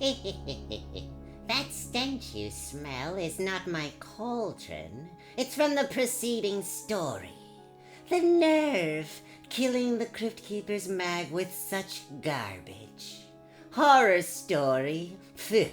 That stench you smell is not my cauldron. It's from the preceding story. The nerve, killing the Crypt Keeper's mag with such garbage. Horror story. Phew.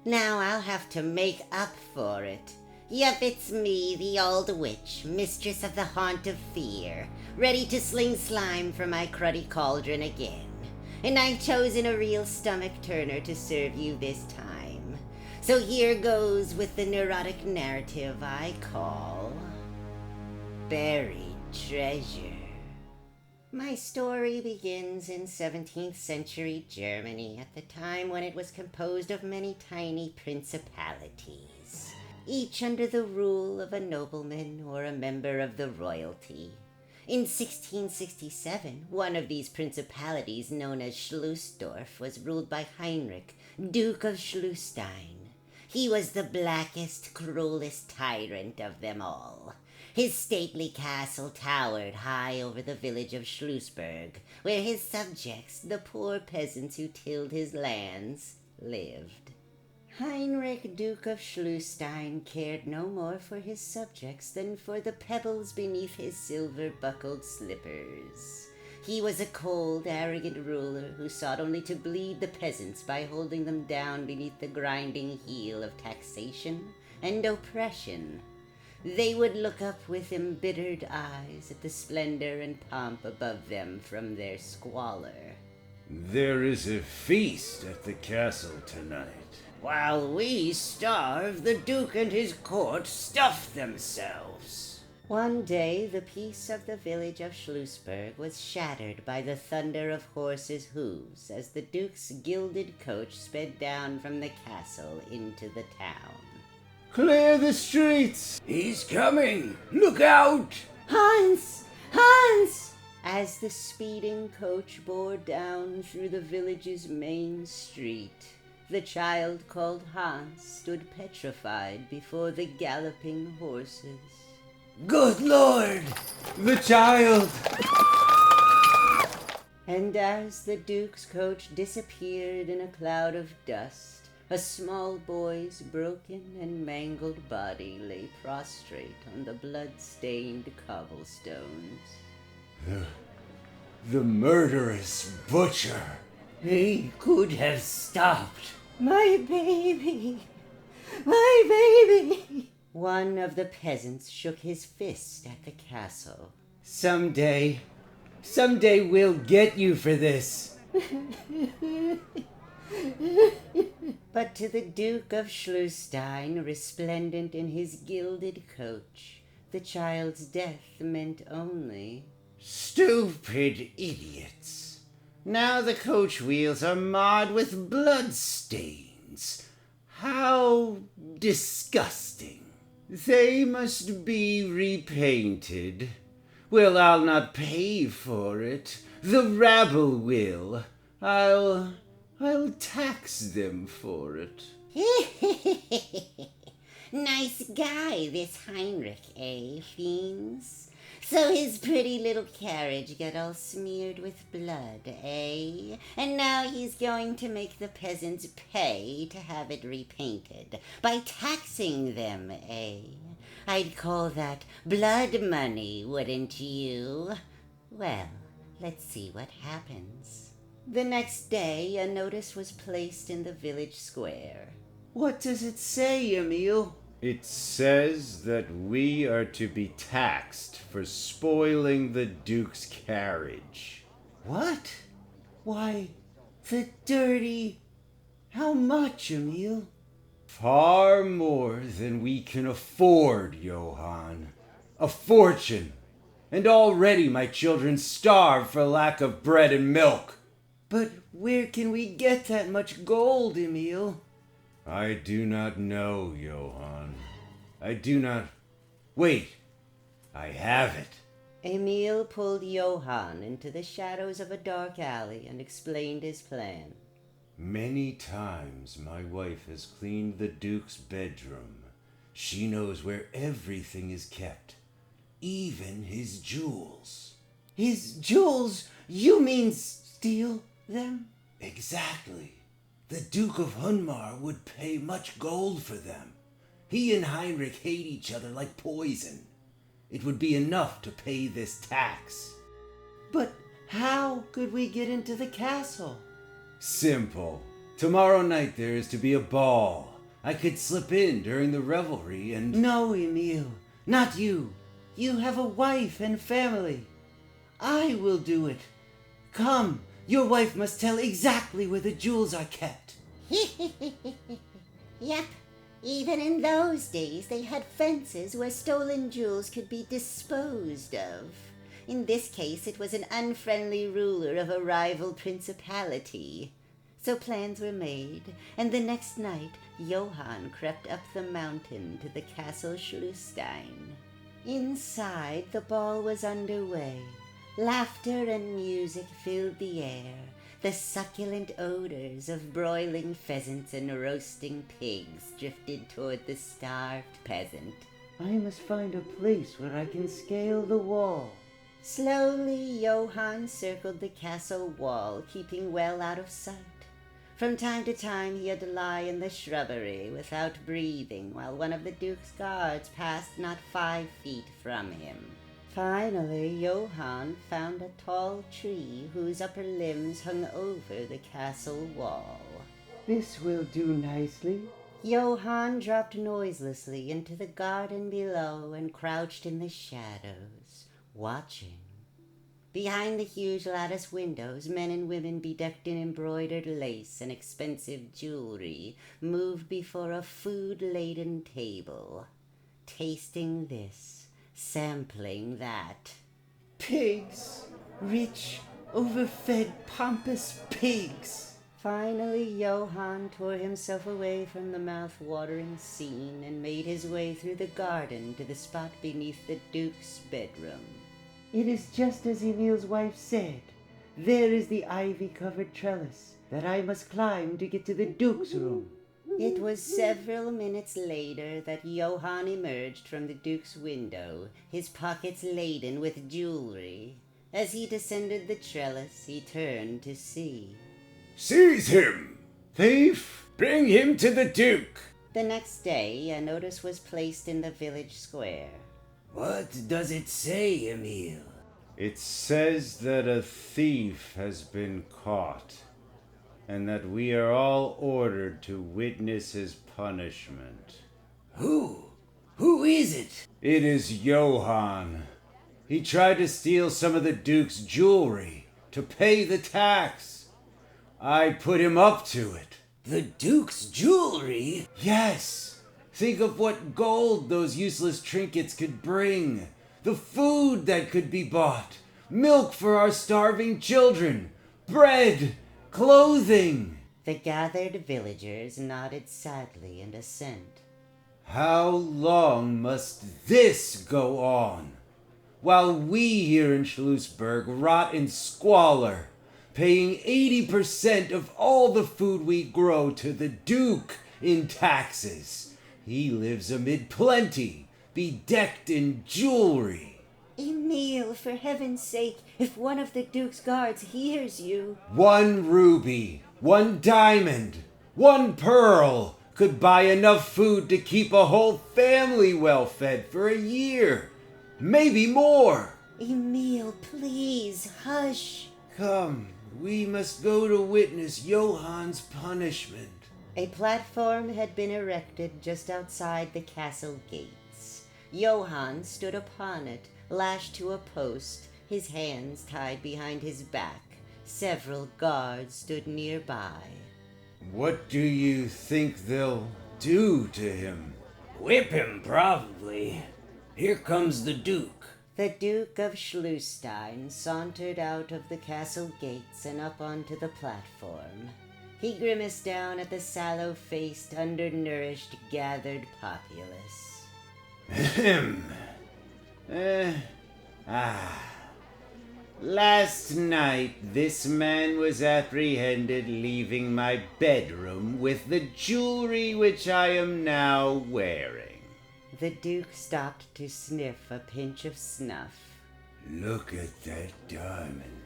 Now I'll have to make up for it. Yep, it's me, the old witch, mistress of the haunt of fear, ready to sling slime from my cruddy cauldron again. And I've chosen a real stomach-turner to serve you this time. So here goes with the neurotic narrative I call Buried Treasure. My story begins in 17th century Germany, at the time when it was composed of many tiny principalities, each under the rule of a nobleman or a member of the royalty. In 1667, one of these principalities, known as Schlussdorf, was ruled by Heinrich, Duke of Schleswig. He was the blackest, cruelest tyrant of them all. His stately castle towered high over the village of Schlussburg, where his subjects, the poor peasants who tilled his lands, lived. Heinrich, Duke of Schleswig, cared no more for his subjects than for the pebbles beneath his silver-buckled slippers. He was a cold, arrogant ruler who sought only to bleed the peasants by holding them down beneath the grinding heel of taxation and oppression. They would look up with embittered eyes at the splendor and pomp above them from their squalor. There is a feast at the castle tonight. While we starve, the Duke and his court stuff themselves. One day, the peace of the village of Schlussburg was shattered by the thunder of horses' hooves as the Duke's gilded coach sped down from the castle into the town. Clear the streets! He's coming! Look out! Hans! Hans! As the speeding coach bore down through the village's main street, the child called Hans stood petrified before the galloping horses. Good Lord! The child! And as the Duke's coach disappeared in a cloud of dust, a small boy's broken and mangled body lay prostrate on the blood-stained cobblestones. The murderous butcher! He could have stopped. My baby! My baby! One of the peasants shook his fist at the castle. Someday we'll get you for this. But to the Duke of Schleswig, resplendent in his gilded coach, the child's death meant only... Stupid idiots! Now the coach wheels are marred with blood stains. How disgusting. They must be repainted. Well, I'll not pay for it. The rabble will. I'll tax them for it. Nice guy, this Heinrich, fiends? So his pretty little carriage got all smeared with blood, And now he's going to make the peasants pay to have it repainted by taxing them, I'd call that blood money, wouldn't you? Well, let's see what happens. The next day, a notice was placed in the village square. What does it say, Emile? It says that we are to be taxed for spoiling the Duke's carriage. What? Why, the dirty... How much, Emile? Far more than we can afford, Johann. A fortune. And already my children starve for lack of bread and milk. But where can we get that much gold, Emile? I do not know, Johann. I do not... Wait. I have it. Emile pulled Johann into the shadows of a dark alley and explained his plan. Many times my wife has cleaned the Duke's bedroom. She knows where everything is kept, even his jewels. His jewels? You mean steal them? Exactly. The Duke of Hunmar would pay much gold for them. He and Heinrich hate each other like poison. It would be enough to pay this tax. But how could we get into the castle? Simple. Tomorrow night there is to be a ball. I could slip in during the revelry and... No, Emil, not you. You have a wife and family. I will do it. Come, your wife must tell exactly where the jewels are kept. Yep, even in those days they had fences where stolen jewels could be disposed of. In this case it was an unfriendly ruler of a rival principality. So plans were made, and the next night Johann crept up the mountain to the castle Schlüsstein. Inside, the ball was underway. Laughter and music filled the air, the succulent odors of broiling pheasants and roasting pigs drifted toward the starved peasant. I must find a place where I can scale the wall. Slowly, Johann circled the castle wall, keeping well out of sight. From time to time he had to lie in the shrubbery without breathing while one of the Duke's guards passed not 5 feet from him. Finally, Johann found a tall tree whose upper limbs hung over the castle wall. This will do nicely. Johann dropped noiselessly into the garden below and crouched in the shadows, watching. Behind the huge lattice windows, men and women bedecked in embroidered lace and expensive jewelry moved before a food-laden table, tasting this, sampling that. Pigs! Rich, overfed, pompous pigs! Finally, Johann tore himself away from the mouth-watering scene and made his way through the garden to the spot beneath the Duke's bedroom. It is just as Emil's wife said. There is the ivy-covered trellis that I must climb to get to the Duke's room. It was several minutes later that Johann emerged from the Duke's window, his pockets laden with jewelry. As he descended the trellis, he turned to see. Seize him! Thief! Bring him to the Duke! The next day, a notice was placed in the village square. What does it say, Emil? It says that a thief has been caught, and that we are all ordered to witness his punishment. Who? Who is it? It is Johann. He tried to steal some of the Duke's jewelry to pay the tax. I put him up to it. The Duke's jewelry? Yes. Think of what gold those useless trinkets could bring. The food that could be bought. Milk for our starving children. Bread. Clothing. The gathered villagers nodded sadly in assent. How long must this go on? While we here in Schlossberg rot in squalor, paying 80% of all the food we grow to the Duke in taxes. He lives amid plenty, bedecked in jewelry. Emil, for heaven's sake, if one of the Duke's guards hears you... 1 ruby, 1 diamond, 1 pearl could buy enough food to keep a whole family well fed for a year. Maybe more. Emil, please, hush. Come, we must go to witness Johann's punishment. A platform had been erected just outside the castle gates. Johann stood upon it, lashed to a post, his hands tied behind his back. Several guards stood nearby. What do you think they'll do to him? Whip him, probably. Here comes the Duke. The Duke of Schlüsstein sauntered out of the castle gates and up onto the platform. He grimaced down at the sallow-faced, undernourished, gathered populace. Ahem. Last night, this man was apprehended leaving my bedroom with the jewelry which I am now wearing. The Duke stopped to sniff a pinch of snuff. Look at that diamond.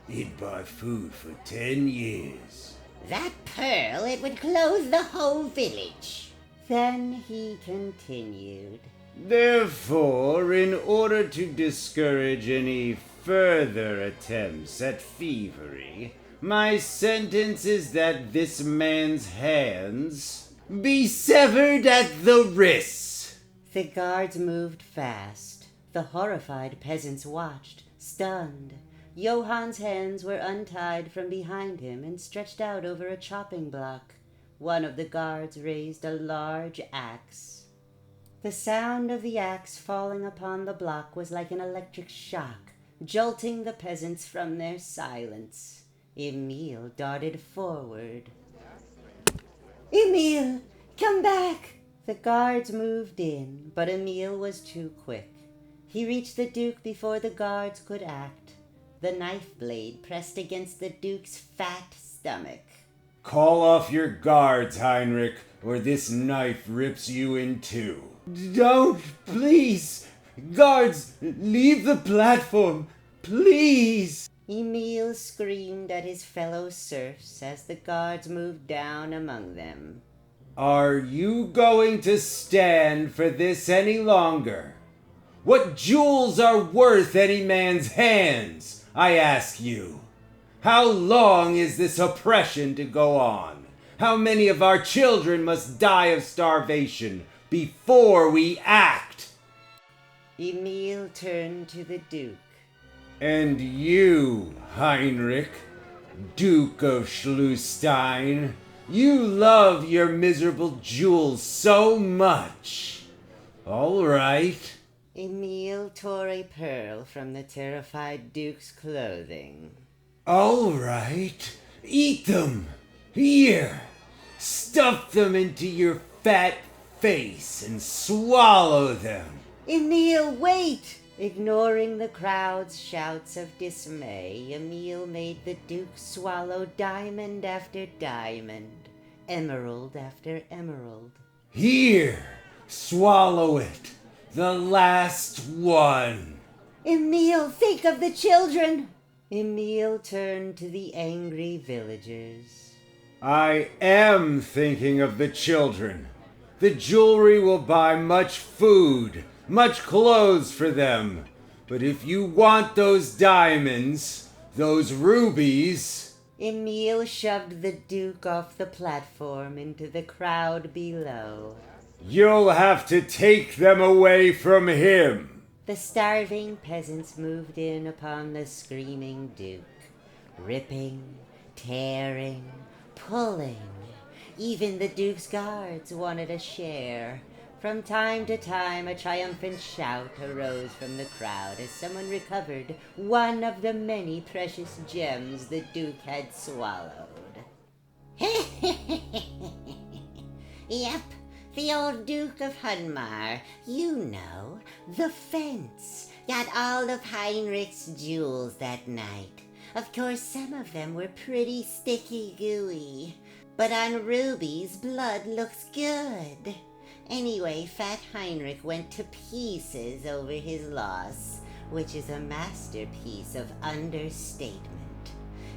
He'd buy food for 10 years. That pearl, it would clothe the whole village. Then he continued. Therefore, in order to discourage any further attempts at thievery, my sentence is that this man's hands be severed at the wrists. The guards moved fast. The horrified peasants watched, stunned. Johann's hands were untied from behind him and stretched out over a chopping block. One of the guards raised a large axe. The sound of the axe falling upon the block was like an electric shock, jolting the peasants from their silence. Emile darted forward. "Emile, come back!" The guards moved in, but Emile was too quick. He reached the Duke before the guards could act. The knife blade pressed against the Duke's fat stomach. Call off your guards, Heinrich, or this knife rips you in two. Don't, please! Guards, leave the platform, please! Emile screamed at his fellow serfs as the guards moved down among them. Are you going to stand for this any longer? What jewels are worth any man's hands, I ask you? How long is this oppression to go on? How many of our children must die of starvation before we act? Emile turned to the Duke. And you, Heinrich, Duke of Schlüstein, you love your miserable jewels so much. All right. Emile tore a pearl from the terrified Duke's clothing. All right. Eat them. Here. Stuff them into your fat face and swallow them. Emile, wait! Ignoring the crowd's shouts of dismay, Emile made the Duke swallow diamond after diamond, emerald after emerald. Here, swallow it. The last one. Emile, think of the children! Emile turned to the angry villagers. I am thinking of the children. The jewelry will buy much food, much clothes for them. But if you want those diamonds, those rubies... Emile shoved the Duke off the platform into the crowd below. You'll have to take them away from him. The starving peasants moved in upon the screaming Duke, ripping, tearing, pulling. Even the Duke's guards wanted a share. From time to time, a triumphant shout arose from the crowd as someone recovered one of the many precious gems the Duke had swallowed. Yep, the old Duke of Hunmar, you know, the fence, got all of Heinrich's jewels that night. Of course, some of them were pretty sticky gooey, but on Ruby's blood looks good. Anyway, Fat Heinrich went to pieces over his loss, which is a masterpiece of understatement.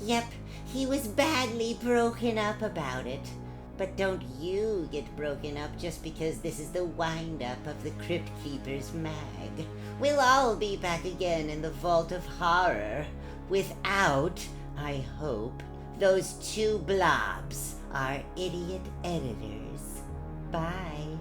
Yep, he was badly broken up about it. But don't you get broken up just because this is the wind-up of the Crypt Keeper's mag. We'll all be back again in the Vault of Horror, without, I hope, those two blobs, our idiot editors. Bye.